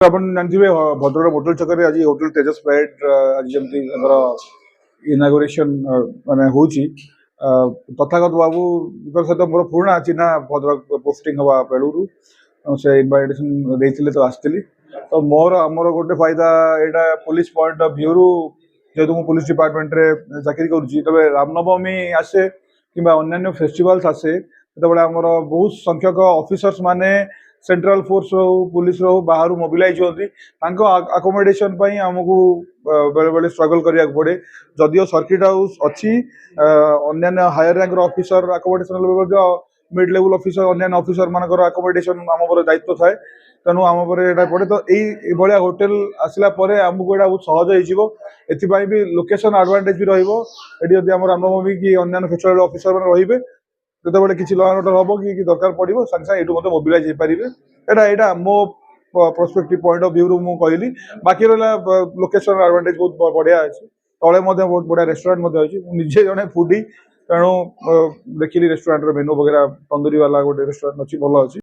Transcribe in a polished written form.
ଆପଣ ଜାଣିଥିବେ ଭଦ୍ରକ ହୋଟେଲ ଛକରେ ଆଜି ହୋଟେଲ ତେଜସ୍ ପ୍ରାଇଡ୍ ଆଜି ଯେମିତି ତାଙ୍କର ଇନାଗୁରେସନ୍ ମାନେ ହଉଛି ତଥାଗତ ବାବୁଙ୍କ ସହିତ ମୋର ପୁରୁଣା ଚିହ୍ନା ଭଦ୍ରକ ପୋଷ୍ଟିଂ ହେବା ବେଳରୁ ସେ ଇନଭାଇଟେସନ୍ ଦେଇଥିଲେ ତ ଆସିଥିଲି। ତ ମୋର ଆମର ଗୋଟେ ଫାଇଦା ଏଇଟା ପୋଲିସ ପଏଣ୍ଟ ଅଫ୍ ଭ୍ୟୁରୁ ଯେହେତୁ ମୁଁ ପୋଲିସ ଡିପାର୍ଟମେଣ୍ଟରେ ଚାକିରି କରୁଛି ତେବେ ରାମନବମୀ ଆସେ କିମ୍ବା ଅନ୍ୟାନ୍ୟ ଫେଷ୍ଟିଭାଲ୍ସ ଆସେ ସେତେବେଳେ ଆମର ବହୁତ ସଂଖ୍ୟକ ଅଫିସର୍ସ ମାନେ सेंट्रल फोर्स रो पुलिस रो बाहर मोबिलाइज होती आकोमोडेशन आमको बेले बेले स्ट्रगल करिया पड़े जदियो सर्किट हाउस अच्छी अन्य higher rank officer accommodation mid level officer अन्य ऑफिसर मानकर आकोमोडेशन आम दायित्व थाए तेणु आम पड़े तो यही होटेल आसला आमको यहाँ बहुत सहज हो भी लोकेशन एडवांटेज भी रही रामनवमी कि अन्य फेस्टिवल ऑफिसर मैंने रे जो किसी लॉ एंड ऑर्डर हम कि दरकार पड़ो सागे सागे ये मोबिलाइज हो पारे यहाँ मो पर्सपेक्टिव पॉइंट ऑफ व्यू मु कहली बाकी रहा लोकेशन एडवांटेज बहुत बढ़िया अच्छे तले बहुत बढ़िया रेस्टोरेंट अच्छी निजे जड़े फूडी तेणु देखिली रेस्टोरेंट मेनू वगैरह तंदूरी वाला गोटे रेस्टोरेंट अच्छी भल अच्छी।